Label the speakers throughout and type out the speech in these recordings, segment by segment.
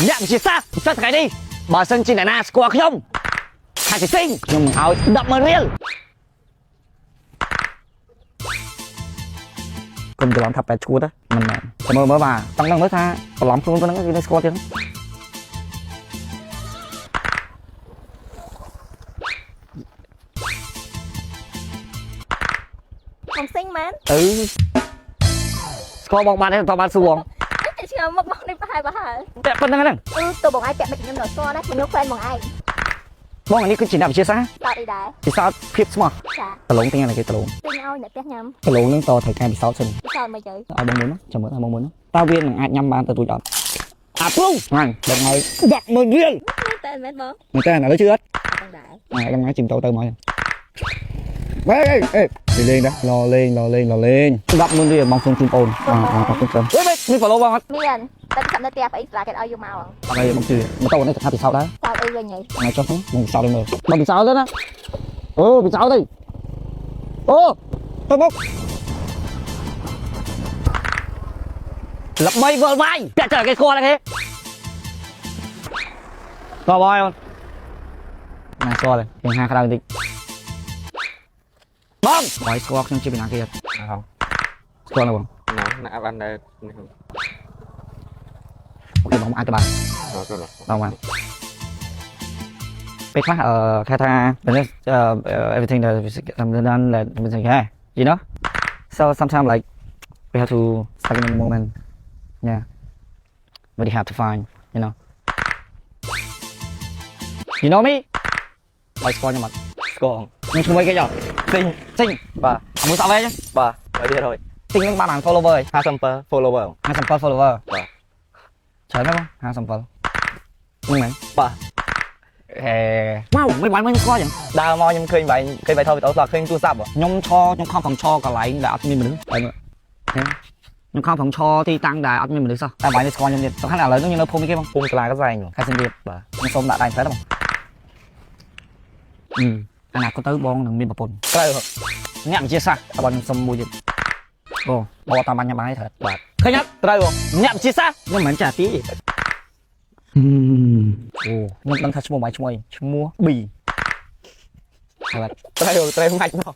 Speaker 1: អ្នកវិជាសាស្ត្រចុះថ្ងៃនេះបើសិនជាអ្នកណាស្គាល់ខ្ញុំថាជាសិងខ្ញុំឲ្យ100000រៀលកុំច្រឡំថាប៉ែតឈួតណាមិនមែនតែមើលបាទចង់ដឹងមើលថាច្រឡំខ្លួនប៉ុណ្ណឹងគេនៅស្គាល់ទៀត
Speaker 2: បងសិងមែន
Speaker 1: ស្គាល់បងបានទេតបានសួរបង
Speaker 2: តែឆ្ងល់មកបងនេះប្រហែល
Speaker 1: តែប៉ុណ្្នឹងហ្នឹង
Speaker 2: តើបងឯងពាក់មិនខ្ញុំនៅស្គាល់ណាខ្ញុំហ្វេនបងឯង
Speaker 1: បងនេះគឺជាអ្នកវិទ្យាសាស្ត្រ
Speaker 2: តើអីដែរ
Speaker 1: ពិសោធន៍ភាពស្មោះ
Speaker 2: ចា
Speaker 1: ដលងទិញឲ្យគេដលង
Speaker 2: ទិញឲ្យអ្នកផ្ទះញ៉ាំ
Speaker 1: ដលងហ្នឹងតត្រូវការពិសោធន៍សិន
Speaker 2: ពិសោធន៍មិនទៅ
Speaker 1: ឲ្យបងមុនចាំមើលឲ្យបងមុនតើវានឹងអាចញ៉ាំបានទៅរួចអត់អាព្រុងហ្នឹងបងឲ្យ100000រៀល
Speaker 2: តែមែនបង
Speaker 1: មែនតើឥឡូវជឿអត់
Speaker 2: បងដែរ
Speaker 1: ចាំថ្ងៃជិមទៅមកវ៉េលេងណាឡលេង100000រៀលបងសុំជូនបងអរគុណច្រើនអេនេះ follow បងអត់
Speaker 2: មានតែខ្ញុំនៅផ្ទះប្អីស្រាគេឲ្យយកមក
Speaker 1: អត់អីបងជឿម៉ូតូនេះទៅថាពិសោធន៍ដែរ
Speaker 2: សោតអីវិញហី
Speaker 1: មកចុះបងពិសោធន៍មើលបងពិសោធន៍ទៅណាអូពិសោធន៍ទៅអូទៅមកល្បីវល់វាយពាក់ចើគេស្គាល់ទេគេស្គាល់បងអើណាស្គាល់ទេយើងហាក្រៅបន្តិចបងបាយស្គាល់ខ្ញុំជាពីណាគេអត់ស្គាល់ទេបង
Speaker 3: ណាបានដែរ
Speaker 1: អូខេបងអាចទៅបានបងបានពេលខ្លះគេថា everything that I'm done that you know so sometimes like we have to stuck in the moment yeah very hard to find you know me បាយស្គាល់ខ្ញុំអត់ស្គាល់ខ្ញុំឈ្មោះអីគេចុះសិង
Speaker 3: បាទ
Speaker 1: មួយសក់វិញ
Speaker 3: បាទហើយទៀតហើយ
Speaker 1: សិងនឹងបាន follower
Speaker 3: 57 follower
Speaker 1: 57 follower
Speaker 3: បាទ
Speaker 1: ច្រើនណាស់បង57ហ្នឹងមែន
Speaker 3: បាទ
Speaker 1: ម៉ៅមិនបានមិនស្គាល់ចឹង
Speaker 3: ដើរមកខ្ញុំឃើញបាយឃើញបាយថតវីដេអូស្លាប់ឃើញទូរស័ព្ទ
Speaker 1: ខ្ញុំខំប្រឹងឈរកន្លែងដែលអត់មានមនុស្សហើយខ្ញុំខំប្រឹងឈរទីតាំងដែលអត់មានមនុស្សសោះតែបាយនេះស្គាល់ខ្ញុំទៀតសំខាន់ឥឡូវនេះខ្ញុំនៅភូមិគេបង
Speaker 3: ភូមិក្លាកសែង
Speaker 1: ខេត្តសៀមរាប
Speaker 3: បាទ
Speaker 1: ខ្ញុំសូមដាក់ដៃផ្លែបងអនាគតទៅបងនឹងមានប្រពន្ធ
Speaker 3: ត្រូវ
Speaker 1: អ្នកវិទ្យាសាស្ត្របងសុំមួយទៀតអូបងតាមបាញ់ញ៉ាំបាយត្រូវ
Speaker 3: បាទ
Speaker 1: ឃើញអត់
Speaker 3: ត្រូវបង
Speaker 1: អ្នកវិទ្យាសាស្ត្រខ្ញុំមិនចាទីអូខ្ញុំដឹងថាឈ្មោះបាយឈ្មោះអីឈ្មោះ B
Speaker 3: ត្រូវងាច់បង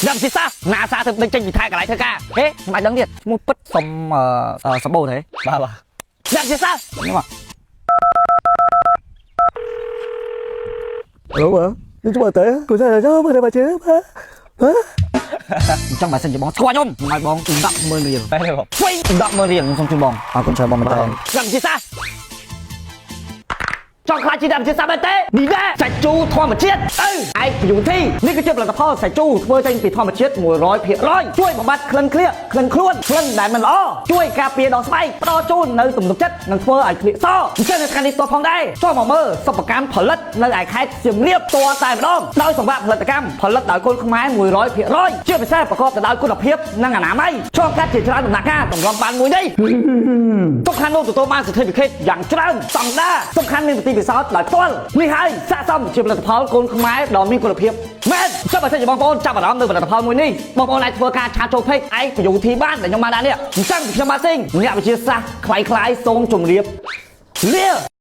Speaker 1: អ្នកវិទ្យាសាស្ត្រណាសាទៅដេញចេញពីថែកន្លែងធ្វើការហេមិនដឹងទៀតឈ្មោះពិតសុំសបោទេ
Speaker 3: បាទ
Speaker 1: អ្នកវិទ្យាសាស្ត្រខ្ញុំមក
Speaker 3: អូបើនេះជួយទៅគូសាទៅមើលទៅបាជើបាទ
Speaker 1: ចង់បើសិនជាបងស្គាល់ខ្ញុំឲ្យបង100000រៀល
Speaker 3: តែបង
Speaker 1: វិញ100000រៀលខ្ញុំសូមជូនបងអរគុណច្រើនបងមែនតើអ្នកវិទ្យាសាស្ត្រចង់ខ្លាចជាអ្នកវិទ្យាសាស្ត្រមែនទេនេះដែរសាច់ជូរធម្មជាតិឯកប្រយោជន៍ទីនេះគឺជាផលិតផលសាច់ជូរធ្វើចេញពីធម្មជាតិ 100% ជួយបំបត្តិក្លិនក្លៀកក្លិនខ្លួនក្លិនដែលមិនល្អជួយការពារដល់ស្បែកផ្ដល់ជូននៅទំនុកចិត្តនិងធ្វើឲ្យក្លៀកសអញ្ចឹងនៅថ្ងៃនេះតបផងដែរចូលមកមើលសិប្បកម្មផលិតនៅឯខេត្តសៀមរាបតតែម្ដងដោយសម្រាប់ផលិតកម្មផលិតដោយកូនខ្មែរ 100% ជាពិសេសប្រកបទៅដោយគុណភាពនិងអនាម័យឆ្លងកាត់ជាច្រើនដំណាក់កាលតម្រាំបានមួយនេះទុកខាងនោះទទួលបាន certificate យ៉ាងច្រើនស្តង់ដារសំខាន់មានពិសោធន៍ដោយផ្ទាល់នេះហើយស័ក្តិសមជាផលិតផលកូនខ្មែរដ៏មានគុណភាពមែនចុះបើសិនជាបងប្អូនចាប់អារម្មណ៍នៅផលិតផលមួយនេះបងប្អូនអាចធ្វើការឆាតចូល page ឯកប្រយោជន៍ទីបានដែលខ្ញុំបានដាក់នេះអញ្ចឹងខ្ញុំបាទសិងអ្នកវិទ្យាសាស្ត្រខ្លាយសូមជម្រាបលា